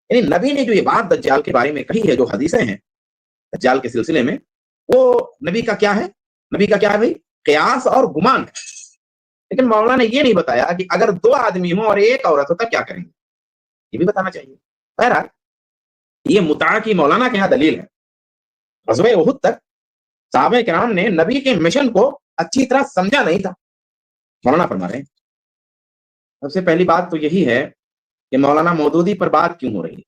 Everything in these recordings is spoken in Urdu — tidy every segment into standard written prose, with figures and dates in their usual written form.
یعنی نبی نے جو یہ بات دجال کے بارے میں کہی ہے، جو حدیثیں ہیں دجال کے سلسلے میں، وہ نبی کا کیا ہے؟ نبی کا کیا ہے بھائی؟ قیاس اور گمان ہے۔ لیکن مولانا نے یہ نہیں بتایا کہ اگر 2 آدمی ہوں اور 1 عورت ہو تب کیا کریں گے، یہ بھی بتانا چاہیے۔ بہرحال یہ متع کی مولانا کے یہاں دلیل ہے۔ غزوہ احد تک صحابہ کرام نے نبی کے مشن کو اچھی طرح سمجھا نہیں تھا۔ مولانا فرما رہے ہیں سب سے پہلی بات تو یہی ہے کہ مولانا مودودی پر بات کیوں ہو رہی ہے۔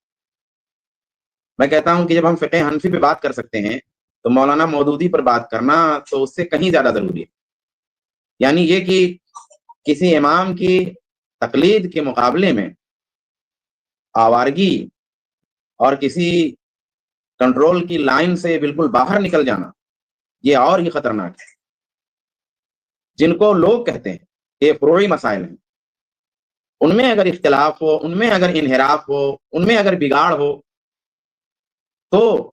میں کہتا ہوں کہ جب ہم فقہ حنفی پہ بات کر سکتے ہیں تو مولانا مودودی پر بات کرنا تو اس سے کہیں زیادہ ضروری ہے۔ یعنی یہ کہ کسی امام کی تقلید کے مقابلے میں آوارگی اور کسی کنٹرول کی لائن سے بالکل باہر نکل جانا، یہ اور ہی خطرناک ہے۔ جن کو لوگ کہتے ہیں کہ فروعی مسائل ہیں، ان میں اگر اختلاف ہو، ان میں اگر انحراف ہو، ان میں اگر بگاڑ ہو تو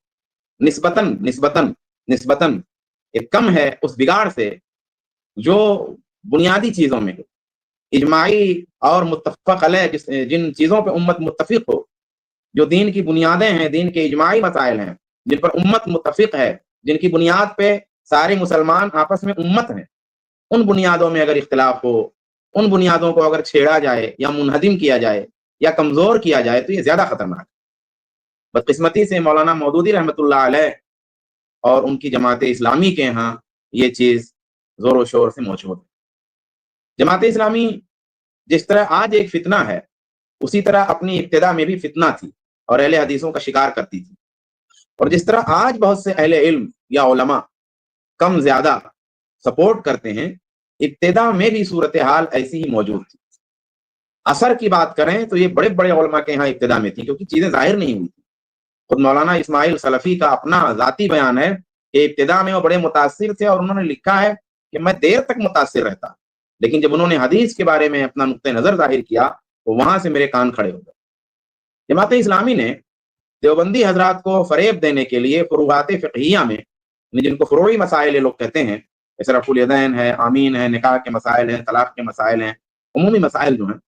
نسبتاً ایک کم ہے اس بگاڑ سے جو بنیادی چیزوں میں اجماعی اور متفق علیہ، جن چیزوں پہ امت متفق ہو، جو دین کی بنیادیں ہیں، دین کے اجماعی مسائل ہیں، جن پر امت متفق ہے، جن کی بنیاد پہ سارے مسلمان آپس میں امت ہیں، ان بنیادوں میں اگر اختلاف ہو، ان بنیادوں کو اگر چھیڑا جائے یا منہدم کیا جائے یا کمزور کیا جائے تو یہ زیادہ خطرناک ہے۔ بدقسمتی سے مولانا مودودی رحمۃ اللہ علیہ اور ان کی جماعت اسلامی کے ہاں یہ چیز زور و شور سے موجود ہے۔ جماعت اسلامی جس طرح آج ایک فتنہ ہے، اسی طرح اپنی ابتدا میں بھی فتنہ تھی اور اہل حدیثوں کا شکار کرتی تھی، اور جس طرح آج بہت سے اہل علم یا علماء کم زیادہ سپورٹ کرتے ہیں، ابتدا میں بھی صورتحال ایسی ہی موجود تھی۔ اثر کی بات کریں تو یہ بڑے بڑے علماء کے یہاں ابتدا میں تھی، کیونکہ چیزیں ظاہر نہیں ہوئی تھی۔ خود مولانا اسماعیل سلفی کا اپنا ذاتی بیان ہے کہ ابتدا میں وہ بڑے متاثر تھے اور انہوں نے لکھا ہے کہ میں دیر تک متاثر رہتا، لیکن جب انہوں نے حدیث کے بارے میں اپنا نقطہ نظر ظاہر کیا تو وہاں سے میرے کان کھڑے ہو گئے۔ جماعت اسلامی نے دیوبندی حضرات کو فریب دینے کے لیے فروعات فقہیہ میں، جن کو فروعی مسائل یہ لوگ کہتے ہیں، جیسے رفع الیدین ہے، آمین ہے، نکاح کے مسائل ہیں، طلاق کے مسائل ہیں، عمومی مسائل جو ہیں،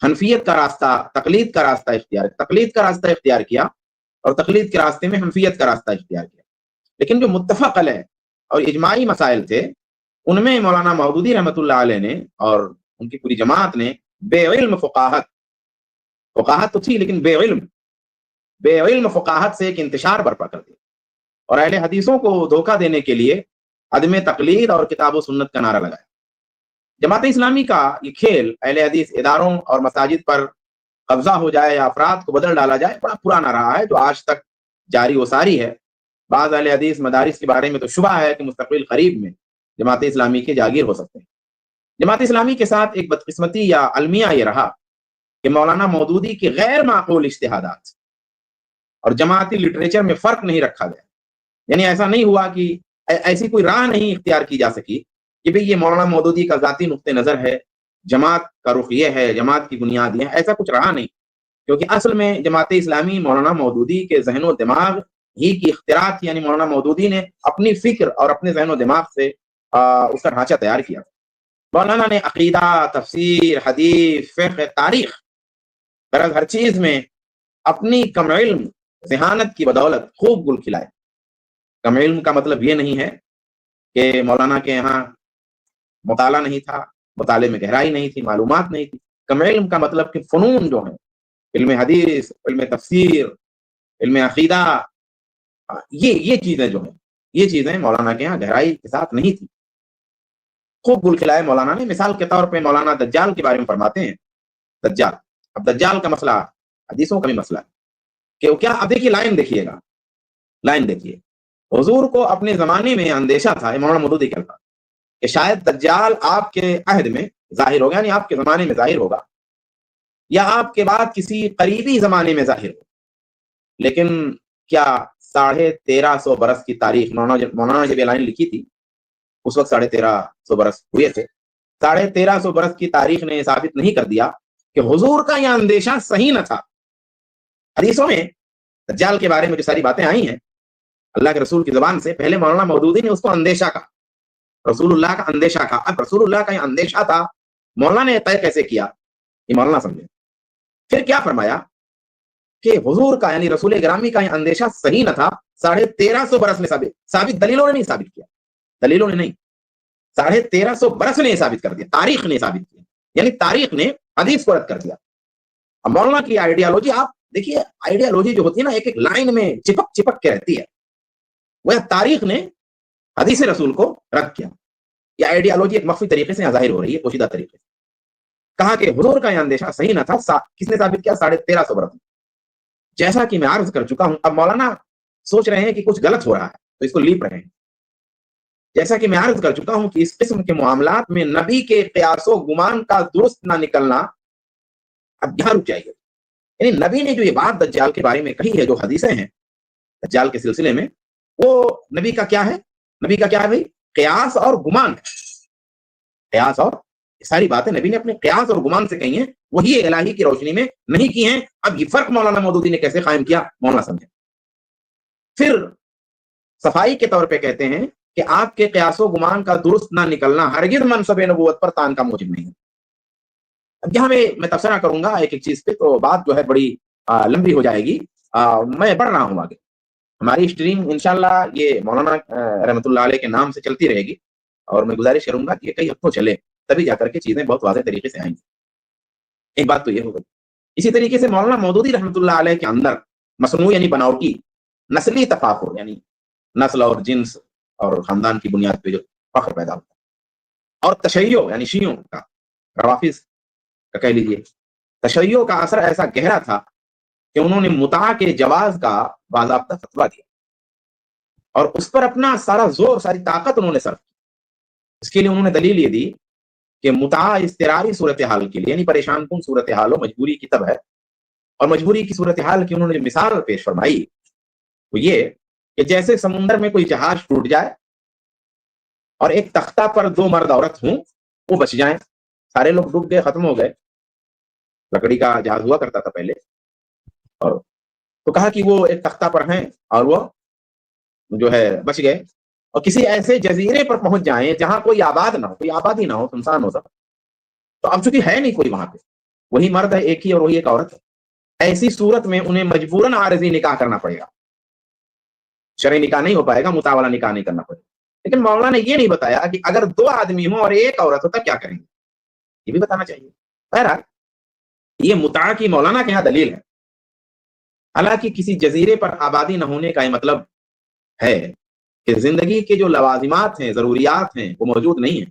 حنفیت کا راستہ، تقلید کا راستہ اختیار کیا اور تقلید کے راستے میں حنفیت کا راستہ اختیار کیا۔ لیکن جو متفق علیہ اور اجماعی مسائل تھے ان میں مولانا مودودی رحمۃ اللہ علیہ نے اور ان کی پوری جماعت نے بے علم فقاہت تو تھی، لیکن بے علم فقاہت سے ایک انتشار برپا کر دیا اور اہل حدیثوں کو دھوکہ دینے کے لیے عدم تقلید اور کتاب و سنت کا نعرہ لگایا۔ جماعت اسلامی کا یہ کھیل اہل حدیث اداروں اور مساجد پر قبضہ ہو جائے یا افراد کو بدل ڈالا جائے بڑا پرانا رہا ہے، جو آج تک جاری و ساری ہے۔ بعض اہل حدیث مدارس کے بارے میں تو شبہ ہے کہ مستقبل قریب میں جماعت اسلامی کے جاگیر ہو سکتے ہیں۔ جماعت اسلامی کے ساتھ ایک بدقسمتی یا المیہ یہ رہا کہ مولانا مودودی کے غیر معقول اجتہادات اور جماعتی لٹریچر میں فرق نہیں رکھا گیا۔ یعنی ایسا نہیں ہوا کہ ایسی کوئی راہ نہیں اختیار کی جا سکی کہ بھئی یہ مولانا مودودی کا ذاتی نقطہ نظر ہے، جماعت کا رخ یہ ہے، جماعت کی بنیاد یہ ہے، ایسا کچھ رہا نہیں۔ کیونکہ اصل میں جماعت اسلامی مولانا مودودی کے ذہن و دماغ ہی کی اختراع تھی، یعنی مولانا مودودی نے اپنی فکر اور اپنے ذہن و دماغ سے اس کا ڈھانچہ تیار کیا۔ مولانا نے عقیدہ، تفسیر، حدیث، فقہ، تاریخ، غرض ہر چیز میں اپنی کم علم ذہانت کی بدولت خوب گل کھلائے۔ کم علم کا مطلب یہ نہیں ہے کہ مولانا کے یہاں مطالعہ نہیں تھا، مطالعے میں گہرائی نہیں تھی، معلومات نہیں تھی۔ کم علم کا مطلب کہ فنون جو ہیں، علم حدیث، علم تفسیر، علم عقیدہ، یہ چیزیں جو ہیں، یہ چیزیں مولانا کے یہاں گہرائی کے ساتھ نہیں تھی۔ خوب گل کھلائے مولانا نے۔ مثال کے طور پہ مولانا دجال کے بارے میں فرماتے ہیں، دجال، اب دجال کا مسئلہ حدیثوں کا بھی مسئلہ ہے کہ کیا، اب دیکھیے لائن دیکھیے، حضور کو اپنے زمانے میں اندیشہ تھا، مولانا مودودی کہتا کہ شاید دجال آپ کے عہد میں ظاہر ہوگا، یعنی آپ کے زمانے میں ظاہر ہوگا یا آپ کے بعد کسی قریبی زمانے میں ظاہر ہوگا۔ لیکن کیا 1350 برس کی تاریخ، مولانا جب یہ لائن لکھی تھی اس وقت 1350 برس ہوئے تھے، 1350 برس کی تاریخ نے ثابت نہیں کر دیا کہ حضور کا یہ اندیشہ صحیح نہ تھا۔ حدیثوں میں دجال کے بارے میں جو ساری باتیں آئی ہیں اللہ کے رسول کی زبان سے، پہلے مولانا مودودی نے اس کو اندیشہ کہا، رسول اللہ کا اندیشہ کہا۔ اب رسول اللہ کا یہ اندیشہ تھا، مولانا نے طے کیسے کیا یہ مولانا سمجھے۔ پھر کیا فرمایا کہ حضور کا یعنی رسول گرامی کا یہ اندیشہ صحیح نہ تھا 1350 برس میں ثابت دلیلوں نے نہیں ثابت کیا، دلیلوں نے نہیں، 1350 برس نے ثابت کر دیا، تاریخ نے ثابت کیا، یعنی تاریخ نے حدیث کو رد کر دیا۔ اب مولانا کی آئیڈیالوجی آپ دیکھیے، آئیڈیالوجی جو ہوتی ہے نا ایک ایک لائن میں چپک کے رہتی ہے، وہ تاریخ نے حدیث رسول کو رد کیا۔ یہ آئیڈیالوجی ایک مخفی طریقے سے ظاہر ہو رہی ہے، پوشیدہ طریقے سے۔ کہا کہ حضور کا یہ اندیشہ صحیح نہ تھا، کس نے ثابت کیا؟ 1350 برس میں۔ جیسا کہ میں عرض کر چکا ہوں، اب مولانا سوچ رہے ہیں کہ کچھ غلط ہو رہا ہے تو اس کو لیپ رہے ہیں۔ جیسا کہ میں عرض کر چکا ہوں کہ اس قسم کے معاملات میں نبی کے قیاس و گمان کا درست نہ نکلنا، اب یہاں رک جائیے، یعنی نبی نے جو یہ بات دجال کے بارے میں کہی ہے، جو حدیثیں ہیں دجال کے سلسلے میں، وہ نبی کا کیا ہے؟ نبی کا کیا ہے بھائی؟ قیاس اور گمان ہے۔ قیاس اور ساری باتیں نبی نے اپنے قیاس اور گمان سے کہی ہیں، وہی الہی کی روشنی میں نہیں کی ہیں۔ اب یہ فرق مولانا مودودی نے کیسے قائم کیا، مولانا سمجھیں۔ پھر صفائی کے طور پہ کہتے ہیں کہ آپ کے قیاس و گمان کا درست نہ نکلنا ہرگز منصب نبوت پر تان کا موجب نہیں ہے۔ اب یہاں میں تبصرہ کروں گا ایک ایک چیز پہ، تو بات جو ہے بڑی لمبی ہو جائے گی، میں بڑھ رہا ہوں آگے۔ ہماری اسٹریم انشاءاللہ یہ مولانا رحمۃ اللہ علیہ کے نام سے چلتی رہے گی، اور میں گزارش کروں گا کہ کئی ہفتوں چلے، تبھی جا کر کے چیزیں بہت واضح طریقے سے آئیں گی۔ ایک بات تو یہ ہو گئی۔ اسی طریقے سے مولانا مودودی رحمۃ اللہ علیہ کے اندر مصنوعی یعنی بناوٹی نسلی تفاخر، یعنی نسل اور جنس اور خاندان کی بنیاد پہ جو فخر پیدا ہوتا ہے، اور تشیع یعنی شیعوں کا، روافظ کا کہہ لیجیے، تشیع کا اثر ایسا گہرا تھا کہ انہوں نے متاع کے جواز کا باضابطہ فتویٰ دیا، اور اس پر اپنا سارا زور، ساری طاقت انہوں نے صرف کی۔ اس کے لیے انہوں نے دلیل یہ دی کہ متاع اضطراری صورتحال کے لیے، یعنی پریشان کن صورتحال و مجبوری کی طب ہے، اور مجبوری کی صورتحال کی انہوں نے مثال پیش فرمائی وہ یہ کہ جیسے سمندر میں کوئی جہاز ٹوٹ جائے اور ایک تختہ پر 2 مرد عورت ہوں، وہ بچ جائیں، سارے لوگ ڈوب گئے، ختم ہو گئے۔ لکڑی کا جہاز ہوا کرتا تھا پہلے، اور تو کہا کہ وہ ایک تختہ پر ہیں اور وہ جو ہے بچ گئے، اور کسی ایسے جزیرے پر پہنچ جائیں جہاں کوئی آباد نہ ہو، کوئی آبادی نہ ہو، سنسان ہو سب، تو اب چونکہ ہے نہیں کوئی وہاں پہ، وہی مرد ہے ایک ہی اور وہی ایک عورت ہے، ایسی صورت میں انہیں مجبوراً عارضی نکاح کرنا پڑے گا، شرعی نکاح نہیں ہو پائے گا، متاولا نکاح نہیں کرنا پڑے گا۔ لیکن مولانا نے یہ نہیں بتایا کہ اگر 2 آدمی ہوں اور ایک عورت ہو تب کیا کریں گے، یہ بھی بتانا چاہیے۔ بہرحال یہ متاع کی مولانا کے یہاں دلیل ہے، حالانکہ کسی جزیرے پر آبادی نہ ہونے کا یہ مطلب ہے کہ زندگی کے جو لوازمات ہیں، ضروریات ہیں، وہ موجود نہیں ہیں،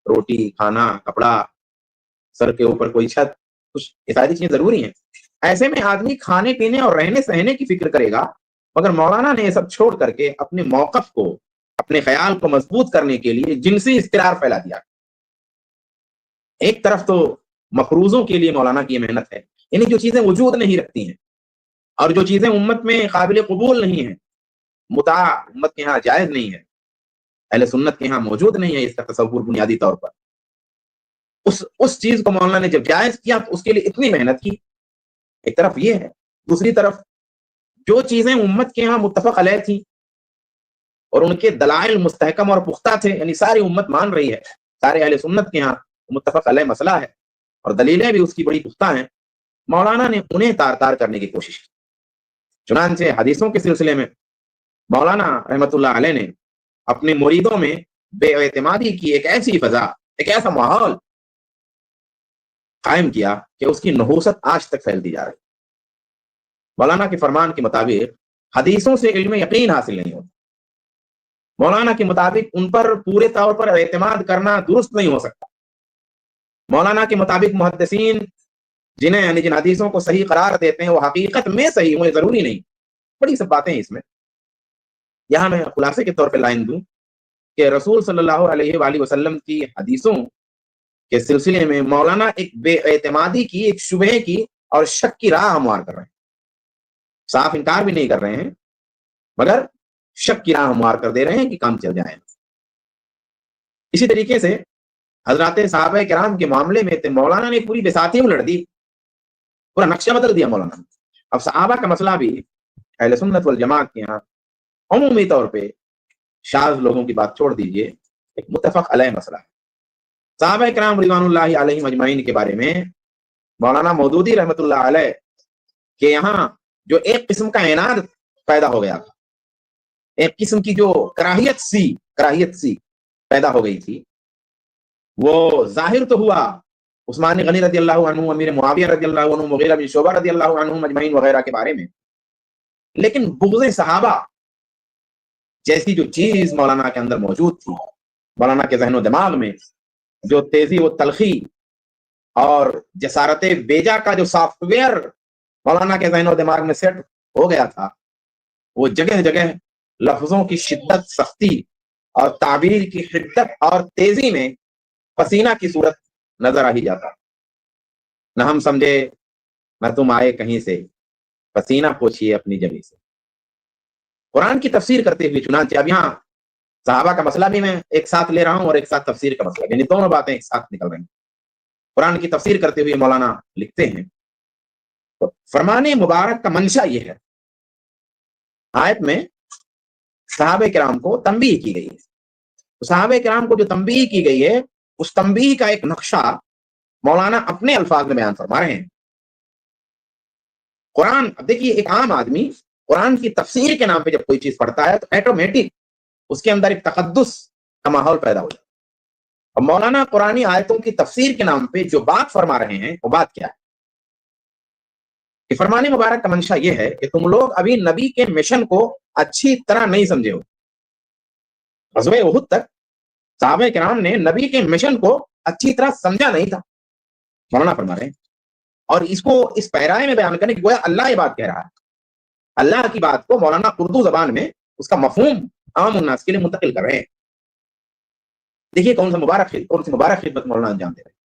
روٹی، کھانا، کپڑا، سر کے اوپر کوئی چھت، کچھ یہ ساری چیزیں ضروری ہیں۔ ایسے میں آدمی کھانے پینے اور رہنے سہنے کی فکر کرے گا، مگر مولانا نے یہ سب چھوڑ کر کے اپنے موقف کو، اپنے خیال کو مضبوط کرنے کے لیے جنسی اضطرار پھیلا دیا۔ ایک طرف تو مفروضوں کے لیے مولانا کی محنت ہے، یعنی جو چیزیں وجود نہیں رکھتی ہیں اور جو چیزیں امت میں قابل قبول نہیں ہیں، متاع امت کے ہاں جائز نہیں ہے، اہل سنت کے ہاں موجود نہیں ہے اس کا تصور بنیادی طور پر، اس چیز کو مولانا نے جب جائز کیا تو اس کے لیے اتنی محنت کی۔ ایک طرف یہ ہے، دوسری طرف جو چیزیں امت کے ہاں متفق علیہ تھیں اور ان کے دلائل مستحکم اور پختہ تھے، یعنی ساری امت مان رہی ہے، سارے اہل سنت کے ہاں متفق علیہ مسئلہ ہے اور دلیلیں بھی اس کی بڑی پختہ ہیں، مولانا نے انہیں تار تار کرنے کی کوشش کی۔ چنانچہ حدیثوں کے سلسلے میں مولانا رحمۃ اللہ علیہ نے اپنے مریدوں میں بے اعتمادی کی ایک ایسی فضا، ایک ایسا ماحول قائم کیا کہ اس کی نحوست آج تک پھیلتی جا رہی۔ مولانا کے فرمان کے مطابق حدیثوں سے علم یقین حاصل نہیں ہوتا، مولانا کے مطابق ان پر پورے طور پر اعتماد کرنا درست نہیں ہو سکتا، مولانا کے مطابق محدثین یعنی جن حدیثوں کو صحیح قرار دیتے ہیں وہ حقیقت میں صحیح ہوں، ضروری نہیں۔ بڑی سب باتیں ہیں اس میں، یہاں میں خلاصے کے طور پہ لائن دوں کہ رسول صلی اللہ علیہ وآلہ وسلم کی حدیثوں کے سلسلے میں مولانا ایک بے اعتمادی کی، ایک شبہے کی اور شک کی راہ ہموار کر رہے ہیں، صاف انکار بھی نہیں کر رہے ہیں مگر شک کی راہ ہموار کر دے رہے ہیں کہ کام چل جائے۔ اسی طریقے سے حضرات صحابہ کرام کے معاملے میں مولانا نے پوری بساطی الٹ دی، پورا نقشہ بدل دیا مولانا۔ اب صحابہ کا مسئلہ بھی اہل سنت والجماعت کے یہاں عمومی طور پہ، شاذ لوگوں کی بات چھوڑ دیجئے، ایک متفق علیہ مسئلہ ہے۔ صحابہ کرام رضوان اللہ علیہم اجمعین کے بارے میں مولانا مودودی رحمۃ اللہ علیہ کہ یہاں جو ایک قسم کا عناد پیدا ہو گیا تھا، ایک قسم کی جو کراہیت سی پیدا ہو گئی تھی، وہ ظاہر تو ہوا عثمان غنی رضی اللہ عنہ، امیر معاویہ رضی اللہ عنہ، مغیرہ بن شعبہ رضی اللہ عنہ مجمعین وغیرہ کے بارے میں، لیکن بغض صحابہ جیسی جو چیز مولانا کے اندر موجود تھی، مولانا کے ذہن و دماغ میں جو تیزی و تلخی اور جسارت بیجا کا جو سافٹ ویئر مولانا کے ذہن و دماغ میں سیٹ ہو گیا تھا، وہ جگہ جگہ لفظوں کی شدت، سختی اور تعبیر کی حدت اور تیزی میں پسینہ کی صورت نظر آ ہی جاتا۔ نہ ہم سمجھے نہ تم آئے کہیں سے، پسینہ پوچھیے اپنی جبھی سے۔ قرآن کی تفسیر کرتے ہوئے چنانچہ اب یہاں صحابہ کا مسئلہ بھی میں ایک ساتھ لے رہا ہوں اور ایک ساتھ تفسیر کا مسئلہ، یعنی دونوں باتیں ایک ساتھ نکل رہی ہیں۔ قرآن کی تفسیر کرتے ہوئے مولانا لکھتے ہیں، فرمان مبارک کا منشا یہ ہے، آیت میں صحابہ کرام کو تنبیہ کی گئی ہے، صحابہ کرام کو جو تنبیہ کی گئی ہے اس تنبیہ کا ایک نقشہ مولانا اپنے الفاظ میں بیان فرما رہے ہیں۔ قرآن، دیکھیے ایک عام آدمی قرآن کی تفسیر کے نام پہ جب کوئی چیز پڑھتا ہے تو ایٹومیٹک اس کے اندر ایک تقدس کا ماحول پیدا ہو جاتا ہے۔ اور مولانا قرآنی آیتوں کی تفسیر کے نام پہ جو بات فرما رہے ہیں وہ بات کیا ہے کہ فرمان مبارک کا منشا یہ ہے کہ تم لوگ ابھی نبی کے مشن کو اچھی طرح نہیں سمجھے ہو۔ غزوہ احد تک صحابہ کرام نے نبی کے مشن کو اچھی طرح سمجھا نہیں تھا، مولانا فرما رہے ہیں۔ اور اس کو اس پیرائے میں بیان کرنے کی گویا اللہ یہ بات کہہ رہا ہے، اللہ کی بات کو مولانا اردو زبان میں اس کا مفہوم عام الناس کے لیے منتقل کر رہے ہیں۔ دیکھیے کون سی مبارک خدمت مولانا انجام دے رہے ہیں۔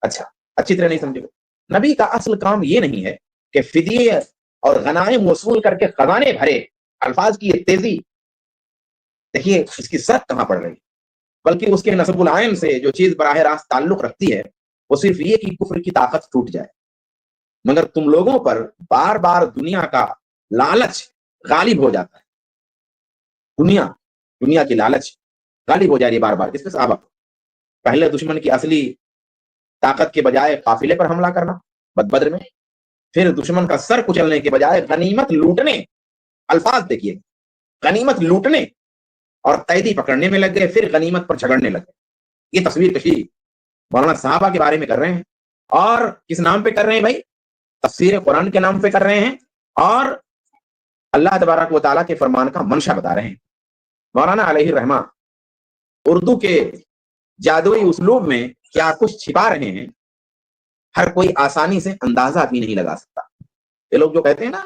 اچھا، اچھی طرح نہیں سمجھے ہو۔ نبی کا اصل کام یہ نہیں ہے کہ فدیے اور غنائم وصول کر کے خزانے بھرے، الفاظ کی یہ تیزی دیکھیے اس کی زد کہاں پڑ رہی ہے، بلکہ اس کے نصب العین سے جو چیز براہ راست تعلق رکھتی ہے وہ صرف یہ کہ کفر کی طاقت ٹوٹ جائے۔ مگر تم لوگوں پر بار بار دنیا کا لالچ غالب ہو جاتا ہے، دنیا کی لالچ غالب ہو جا رہی ہے بار بار۔ اس کے صحابہ پہلے دشمن کی اصلی طاقت کے بجائے قافلے پر حملہ کرنا بدر میں، پھر دشمن کا سر کچلنے کے بجائے غنیمت لوٹنے، الفاظ دیکھیے، غنیمت لوٹنے اور قیدی پکڑنے میں لگ گئے، پھر غنیمت پر جھگڑنے لگ گئے۔ یہ تصویر کشی مولانا صحابہ کے بارے میں کر رہے ہیں، اور کس نام پہ کر رہے ہیں بھائی؟ تفسیر قرآن کے نام پہ کر رہے ہیں، اور اللہ تبارک و تعالیٰ کے فرمان کا منشا بتا رہے ہیں۔ مولانا علیہ الرحمہ اردو کے جادوئی اسلوب میں کیا کچھ چھپا رہے ہیں ہر کوئی آسانی سے اندازہ بھی نہیں لگا سکتا۔ یہ لوگ جو کہتے ہیں نا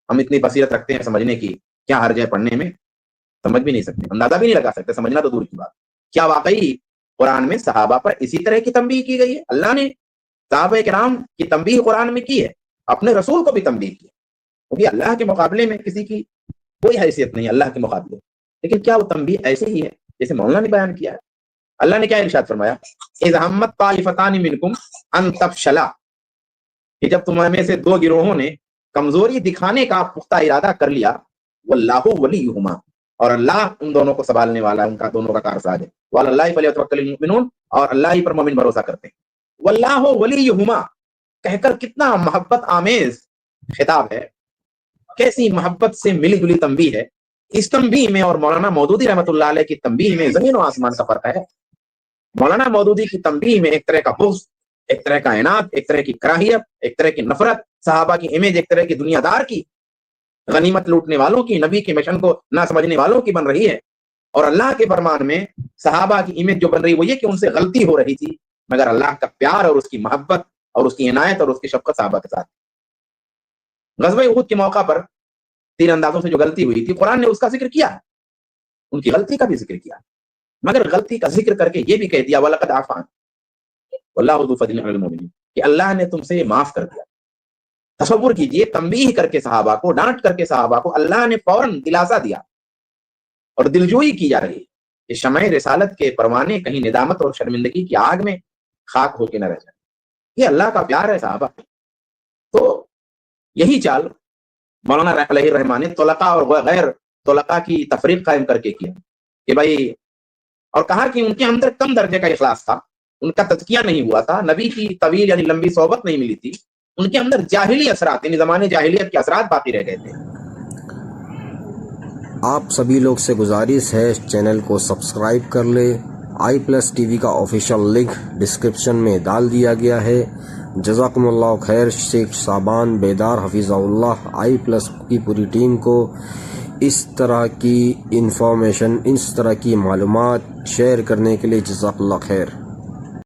ہم اتنی بصیرت رکھتے ہیں سمجھنے کی، کیا حرج ہے پڑھنے میں، سمجھ بھی نہیں سکتے، اندازہ بھی نہیں لگا سکتے، سمجھنا تو دور کی بات۔ کیا واقعی قرآن میں صحابہ پر اسی طرح کی تنبیہ کی گئی ہے؟ اللہ نے صحابہ کرام کی تنبیہ قرآن میں کی ہے، اپنے رسول کو بھی تنبیہ کی ہے، کیونکہ اللہ کے مقابلے میں کسی کی کوئی حیثیت نہیں اللہ کے مقابلے، لیکن کیا وہ تنبیہ ایسے ہی ہے جیسے مولانا نے بیان کیا ہے؟ اللہ نے کیا ارشاد فرمایا؟ اذ ہمت طائفتان منکم ان تفشلا، کہ جب تمہیں میں سے دو گروہوں نے کمزوری دکھانے کا پختہ ارادہ کر لیا، واللہ ولیہما، اور اللہ ان دونوں کو سنبھالنے والا ہے، ان کا دونوں کا کارساز ہے، وعلی اللہ فلیتوکل المؤمنون، اور اللہ ہی پر مومن بھروسہ کرتے ہیں۔ واللہ ولیہما کہہ کر کتنا محبت آمیز خطاب ہے، کیسی محبت سے ملی جلی تنبیہ ہے۔ اس تنبیہ میں اور مولانا مودودی رحمۃ اللہ علیہ کی تنبیہ میں زمین و آسمان کا فرق ہے۔ مولانا مودودی کی تنبیہ میں ایک طرح کا بغض، ایک طرح کا عناد، ایک طرح کی کراہیت، ایک طرح کی نفرت، صحابہ کی امیج ایک طرح کی دنیا دار کی، غنیمت لوٹنے والوں کی، نبی کے مشن کو نہ سمجھنے والوں کی بن رہی ہے، اور اللہ کے فرمان میں صحابہ کی امیج جو بن رہی وہ یہ کہ ان سے غلطی ہو رہی تھی، مگر اللہ کا پیار اور اس کی محبت اور اس کی عنایت اور اس کی شفقت صحابہ کے ساتھ۔ غزوہ احد کے موقع پر تین اندازوں سے جو غلطی ہوئی تھی قرآن نے اس کا ذکر کیا، ان کی غلطی کا بھی ذکر کیا، مگر غلطی کا ذکر کر کے یہ بھی کہہ دیا وَلَقَدْ عَفَا وَاللَّهُ ذُو فَضْلٍ عَلَى الْمُؤْمِنِينَ، کہ اللہ نے تم سے معاف کر دیا۔ تصور کیجئے، تنبیہ کر کے صحابہ کو، ڈانٹ کر کے صحابہ کو اللہ نے فوراً دلاسا دیا، اور دلجوئی کی جا رہی ہے کہ شمع رسالت کے پروانے کہیں ندامت اور شرمندگی کی آگ میں خاک ہو کے نہ رہ جائے۔ یہ اللہ کا پیار ہے صحابہ۔ تو یہی چال مولانا علیہ الرحمٰن نے طلقاء اور غیر طلقاء کی تفریق قائم کر کے کیا کہ بھائی، اور کہا کہ ان کے اندر کم درجے کا اخلاص تھا، ان کا تزکیہ نہیں ہوا تھا، نبی کی طویل یعنی لمبی صحبت نہیں ملی تھی، ان کے اندر جاہلی اثرات، یعنی زمانے جاہلیت کے اثرات باقی رہ گئے تھے۔ آپ سبھی لوگ سے گزارش ہے چینل کو سبسکرائب کر لے۔ i+TV کا آفیشیل لنک ڈسکرپشن میں ڈال دیا گیا ہے۔ جزاکم اللہ خیر۔ شیخ صابان بیدار حفظہ اللہ i+ کی پوری ٹیم کو اس طرح کی انفارمیشن، اس طرح کی معلومات شیئر کرنے کے لیے جزاک اللہ خیر۔